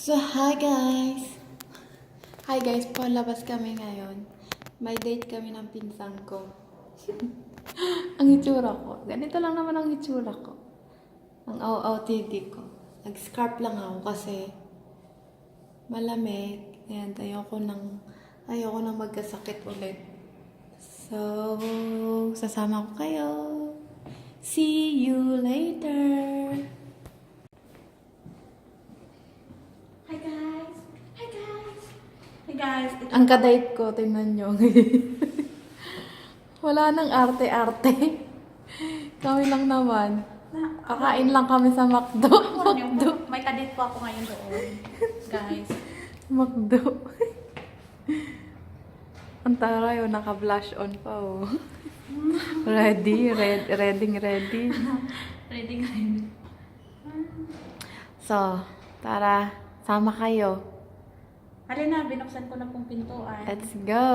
So, hi guys! Hi guys, palabas kami ngayon. May date kami ng pinsan ko. Ang itsura ko. Ganito lang naman ang itsura ko. Ang OOTD ko. Nag-scarf lang ako kasi malamig. And ayoko nang magkasakit ulit. So, sasama ko kayo. See you later! Hi guys! Hi guys! Hey guys! Ang kadate ko, tingnan nyo. Wala nang arte-arte. Kami lang naman. Kakain lang kami sa McDo. McDo. May kadate po ako ngayon doon. Guys. McDo. Ang taray, naka-blush on pa oh. Ready. Ready ready. So, tara, sama kayo. Halina, binuksan ko na pong pintuan. Let's go!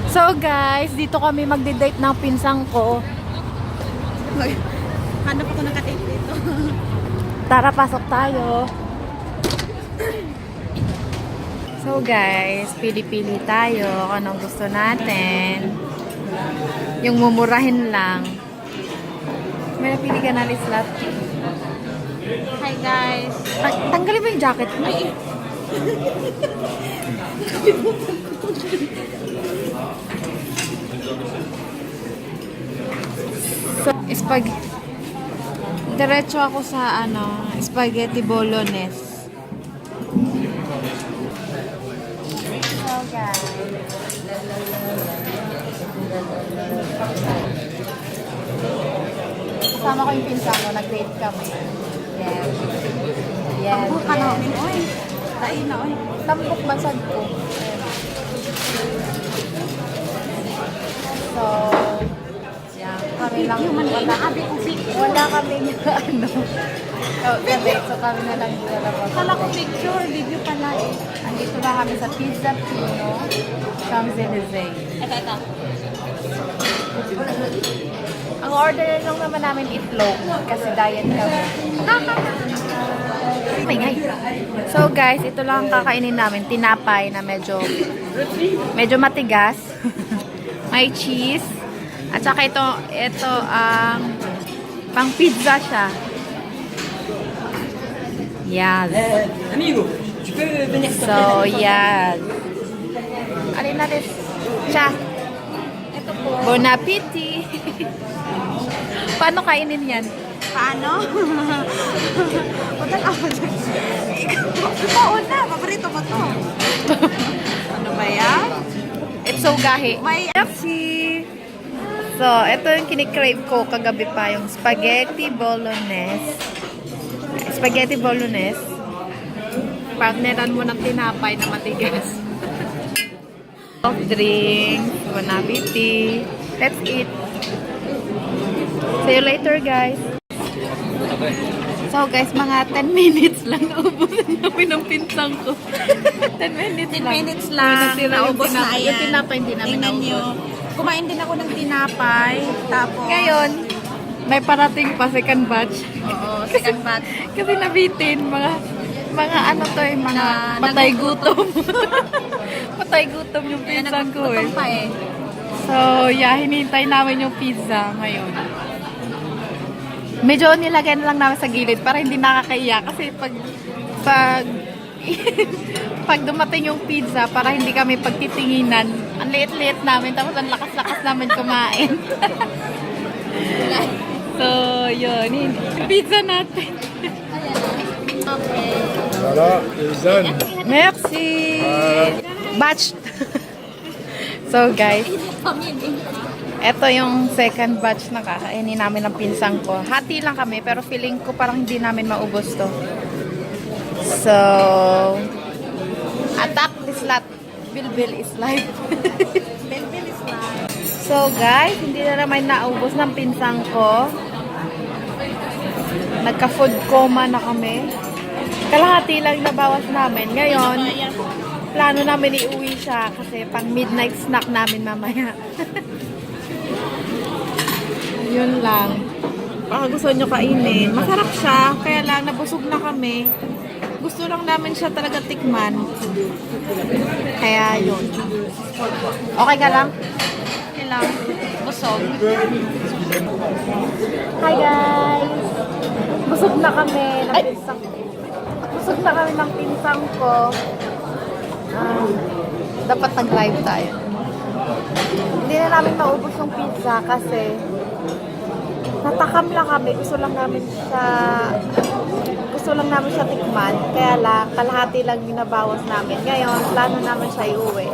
So guys, dito kami magde-date ng pinsang ko. Hanap ako ng kadate dito. Tara, pasok tayo. So guys, pili-pili tayo kung anong gusto natin. Yung mumurahin lang. May napili ka na, Lislat? Hi guys! Tanggalin mo yung jacket mo. So, diretso ako sa spaghetti bolognese. So, guys. Kasama ko yung pinsan ko, nag-date kami. Yes. Yes. Ang buka namin, oy. Dahil na, oy. Tampok masag ko. So, yan. Kami lang. Abi ko picture. Wala kaming gabi. So, kami na lang dito na Kala ko picture, video pala eh. Andito na kami sa Pizza Pino, Champs-Élysées. Ito. Ang order lang naman namin itlog kasi diet kami. So guys, ito lang ang kakainin namin. Tinapay na medyo matigas. May cheese. At saka ito ang pang pizza siya. Yes. Amigo, tu peux venir So, yes. Alin natin siya. Ito po. Bon appetit! Paano kainin yan? Paano? Utal ako dyan. Ikaw una, paborito mo to. Ano ba yan? It's so gahi. May Merci! So, ito yung kinikrave ko kagabi pa, yung spaghetti bolognese. Spaghetti bolognese. Partneran mo ng tinapay na matigas. Soft drinks, bon appetit. Let's eat. See you later, guys. So, guys, mga 10 minutes lang naubusan namin ng pinsang ko. 10 minutes 10 lang. minutes lang. Naubos na Yung yan. tinapay hindi namin Tingnan naubos. nyo. Kumain din ako ng tinapay. Tapos, Ngayon, may parating pa second batch. oo, second batch. Kasi nabitin, mga ano to eh, mga patay gutom. Patay gutom yung Kaya pizza ko eh. nagpuputom pa eh. So, yeah, hinintay namin yung pizza ngayon. Medyo nilagay na lang namin sa gilid para hindi nakakaiya. Kasi pag dumating yung pizza, para hindi kami pagtitinginan, ang liit-liit namin, tapos ang lakas-lakas namin kumain. So, yun. Yung pizza natin. Okay. Voilà, les ânes. Merci! Batch! So, guys, ito yung second batch na kakainin namin ng pinsang ko. Hati lang kami, pero feeling ko parang hindi namin maubos to. So, attack this lot. Bilbil is life. Bilbil is live. So, guys, hindi na naman naubos ng pinsang ko. Nagka-food coma na kami. Kalahati lang nabawas namin. Ngayon, plano namin iuwi siya kasi pang midnight snack namin mamaya. Yun lang. Baka gusto nyo kainin. Masarap siya, kaya lang nabusog na kami. gusto lang namin siya talaga tikman. Kaya yun. Okay ka lang? Okay lang. Busog. Hi guys! Busog na kami ng pinsang ko. Busog na kami ng pinsang ko. Dapat nag-drive tayo. Hindi na namin maubos yung pizza kasi natakam lang kami. Gusto lang namin siya tikman. Kaya lang, kalahati lang yung nabawas namin. Ngayon, plano namin siya iuwi.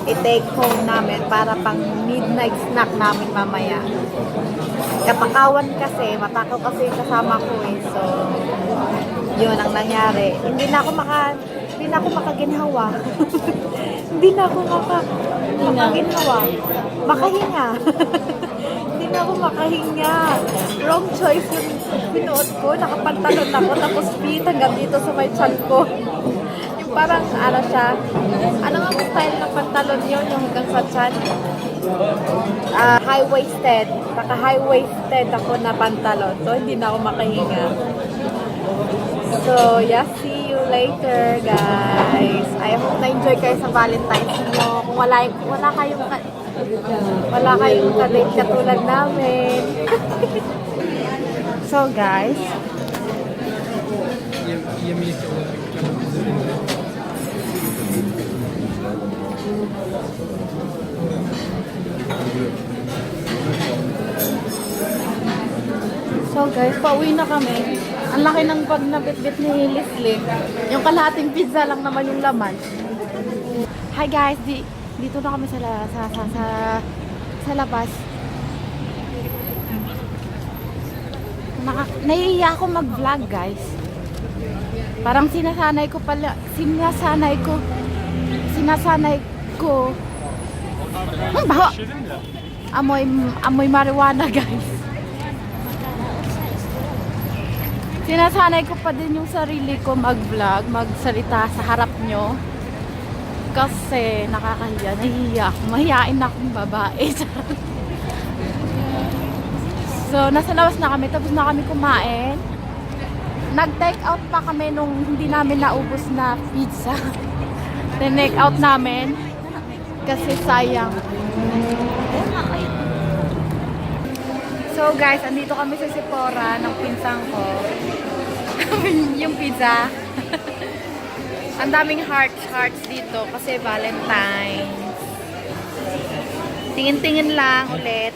I-take home namin para pang midnight snack namin mamaya. Kapakawan kasi, matakaw kasi yung kasama ko eh. So, yun ang nangyari. Hindi na ako makaginhawa. Hindi na ako makaginhawa. Makahinga. Hindi na ako makahinga. Wrong choice yung pinuot ko. Nakapantalon ako. Tapos fit hanggang dito sa may chan ko. Yung parang ano siya. Ano nga ang style ng pantalon yun? Yung hanggang sa chan. High-waisted. Naka-high-waisted ako na pantalon. So, hindi na ako makahinga. So, yeah, see you later, guys. I hope na-enjoy kayo sa Valentine's nyo. Kung wala kayong ka-date katulad namin. So, guys. So, guys, pauwi na kami. Ang laki ng bag na bit-bit ni Leslie. Yung kalahating pizza lang naman yung laman. Hi guys, dito na kami sa labas. Nahihiya ako mag-vlog, guys. Parang sinasanay ko. Baho. Amoy marijuana, guys. Sinasanay ko pa din yung sarili ko mag-vlog, magsalita sa harap nyo. Kasi nakakahiya, nahihiya ako. Mahihain akong babae. So, nasa labas na kami, tapos na kami kumain. Nag-take out pa kami nung hindi namin naubos na pizza. Tinake out namin. Kasi sayang. So guys, andito kami sa Sephora ng pinsang ko. Yung pizza. Ang daming hearts dito kasi Valentine's. Tingin-tingin lang ulit.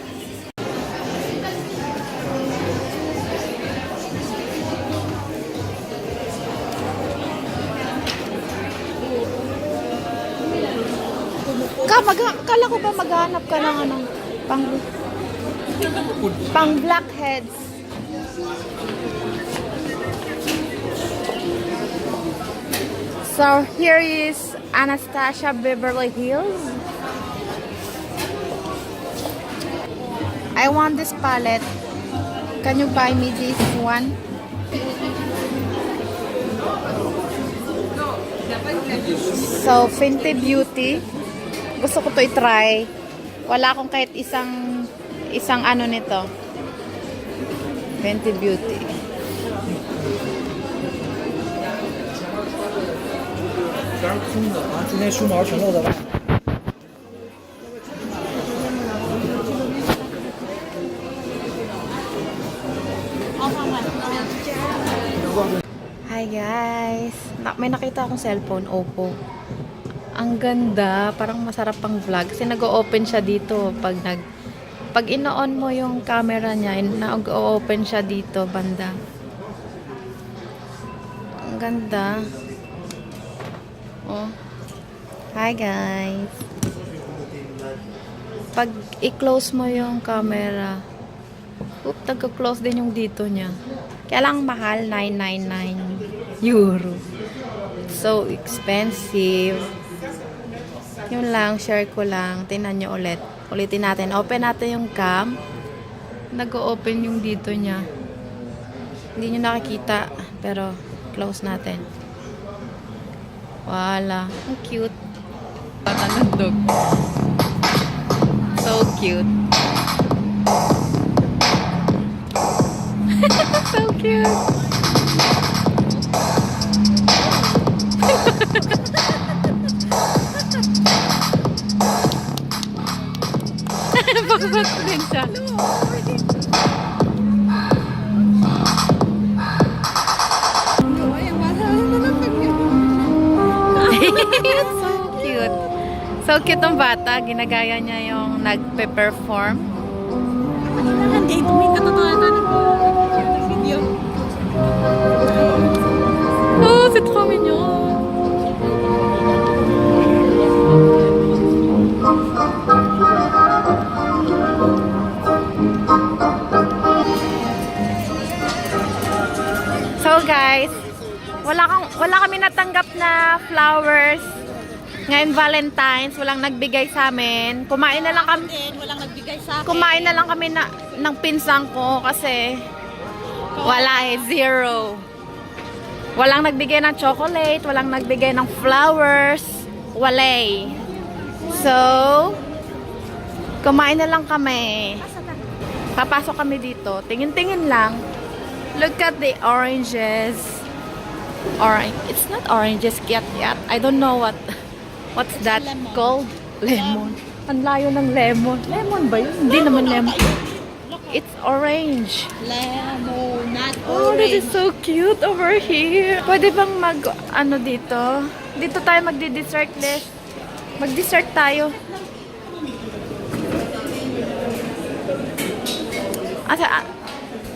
Kala ko ba maghanap ka ng anong pang blackheads. So here is Anastasia Beverly Hills. I want this palette. Can you buy me this one? So Fenty Beauty. Gusto ko to i-try. Wala akong kahit isang ano nito. Fenty Beauty. Hi guys. May nakita akong cellphone, Oppo. Ang ganda, parang masarap pang vlog kasi nag-o-open siya dito pag ino-on mo yung camera niya, nag-o-open siya dito banda. Ang ganda. Oh. Hi guys. Pag i-close mo yung camera, nag-close din yung dito niya. Kaya lang mahal, 999 euro. So expensive. Yun lang, share ko lang. Tingnan nyo ulit. Ulitin natin. Open natin yung cam. Nag-o-open yung dito niya. Hindi nyo nakikita. Pero, close natin. Wala. Ang cute. Bata ng dog. So cute. So cute. Bakit din siya? So cute. So cute ang bata. Ginagaya niya yung nagpe-perform. Hindi, may katotohanan ng video. Oh, c'est trop mignon. So guys, wala kami natanggap na flowers. Ngayon Valentine's, walang nagbigay sa amin. Kumain na lang kami. Walang nagbigay sa akin. Kumain na lang kami ng pinsang ko kasi wala zero. Walang nagbigay ng chocolate, walang nagbigay ng flowers, wala. So, kumain na lang kami. Papasok kami dito. Tingin-tingin lang. Look at the oranges. It's not oranges yet. I don't know what's that called? Lemon. Ang layo ng lemon. Lemon ba yun? Hindi naman lemon. It's orange. Lemon, not Oh, this is so cute over here. Pwede bang ano dito? Dito tayo magdi-dessert list. Mag-dessert tayo.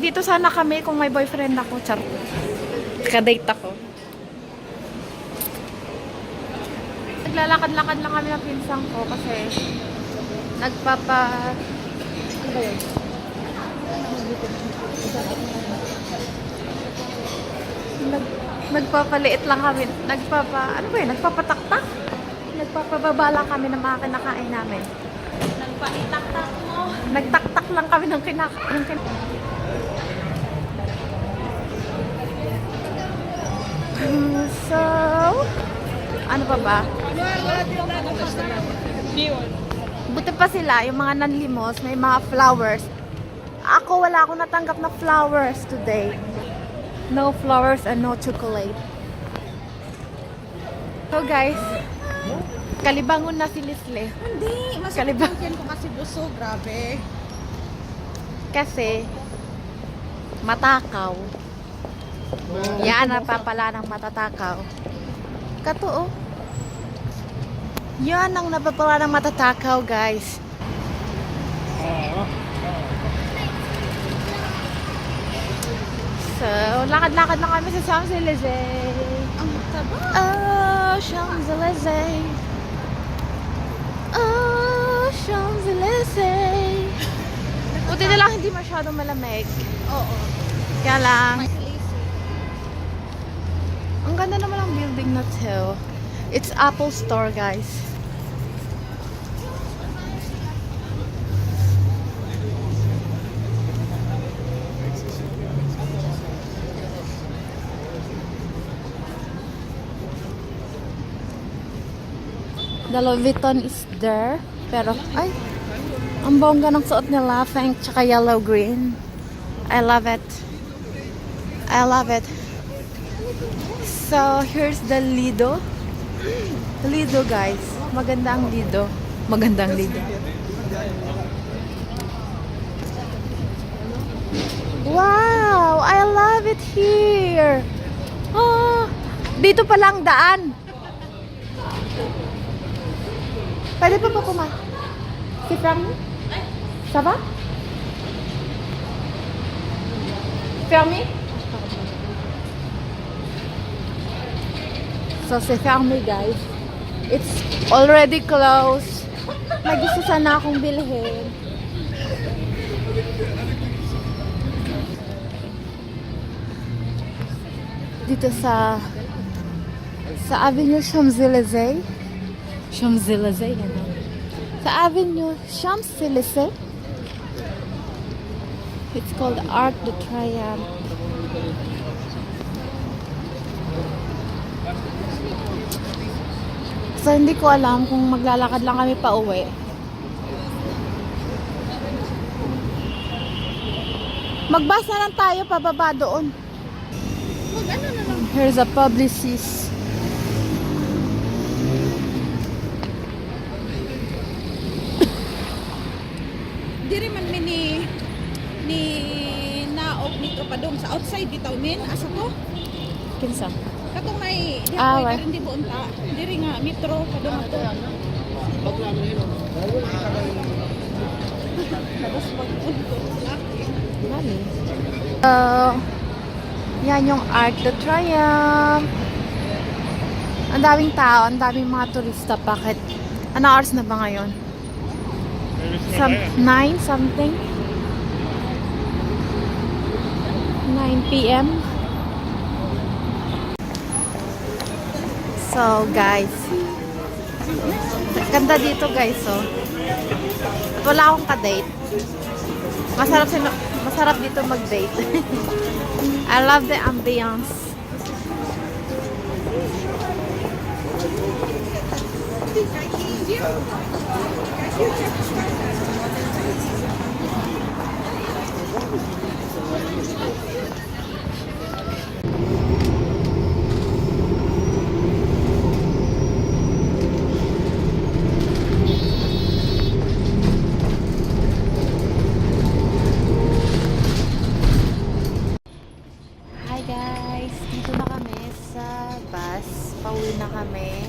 Dito sana kami kung may boyfriend ako. Char. Ka-date ako. Naglalakad-lakad lang kami ng pinsang ko kasi ano ba yun? Nagpapaliit lang kami. Ano ba yun? Nagpapataktak? Nagpapababa lang kami ng mga kinakain namin. Nagpaitaktak mo. Nagtaktak lang kami ng kinakain. So, ano pa ba? Buti pa sila, yung mga nanlimos, may mga flowers. Ako, wala akong natanggap na flowers today. No flowers and no chocolate. So guys, kalibangon na si Lisle. Hindi, mas Kalibang. ko kasi busog, grabe. Kasi, matakaw. Yan, napapala ng matatakaw. Katoo. Yan ang napapala ng matatakaw, guys. So, lakad-lakad na kami sa Champs-Élysées. Ang taba. Oh, Champs-Élysées. Oh, Champs-Élysées. Buti na lang hindi masyadong malamig. Oo. Kaya lang, Mas lazy. ang ganda naman ang building na to. It's Apple Store, guys. The Louis Vuitton is there. Pero, ay, ang bongga ng suot nila. Pink tsaka yellow green. I love it. I love it. So, here's the Lido. Lido, guys. Maganda ang Lido. Maganda ang Lido. Wow! I love it here. Oh, dito pa lang daan. Pwede pa pa kumain? Si Frank? Ça va? Fermé? So, c'est fermé, guys. It's already closed. May gusto sana akong bilhin. Dito sa Avenue Champs-Élysées. Champs-Élysées, ano? Sa Avenue Champs-Élysées. It's called Arc de Triomphe. So, hindi ko alam kung maglalakad lang kami pa uwi. Magbus na lang tayo pababa doon. Mag-ano na lang. Here's a Publicis. diri man mi ni naog ni Tropadong sa outside bitaw min asa to? Kinsa? Katong may di Ah, ako why? rin di buon ta. Diri nga metro padong ato. Tapos mag-unto sila. Mali. Yan yung Arc de Triomphe. Ang daming tao, ang daming mga turista. Bakit? Ano oras na ba ngayon? 9 something? 9 p.m. So, guys. Ganda dito, guys, oh. At wala akong ka-date. Masarap dito mag-date. I love the ambience. Hi guys! Dito na kami sa bus. Pauwi na kami.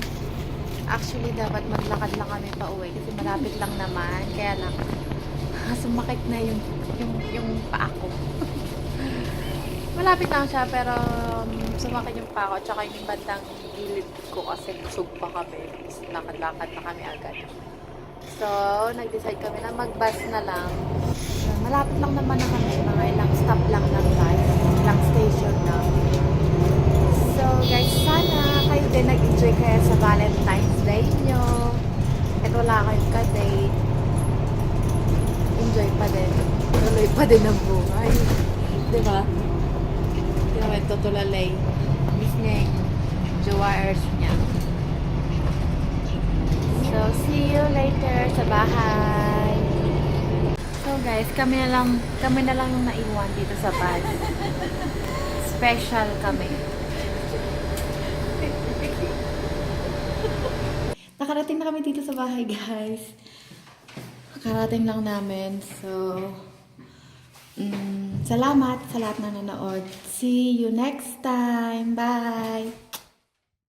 Actually, dapat maglakad lang kami pauwi kasi malapit lang naman. Kaya lang, sumakit na yung paa ko. Malapit lang siya pero sumakit yung paa ko tsaka yung bandang gilid ko kasi busog pa kami. Lakad-lakad na kami agad. So, nag-decide kami na mag-bus na lang. Malapit lang naman na kami. Mga ilang stop lang ng bus. Ilang station lang. So, guys, sana kayo din nag-enjoy kayo sa Valentine's Day nyo. At wala kayong ka-date. Enjoy pa din. Tuloy pa din ang buhay. Diba? Hindi naman tutulalay. Miss niya yung jowers niya. So, see you later sa bahay. So, guys, kami na lang yung naiwan dito sa bus. Special kami. Nakarating na kami dito sa bahay, guys. Nakarating lang namin. So, salamat sa lahat na nanood. See you next time. Bye!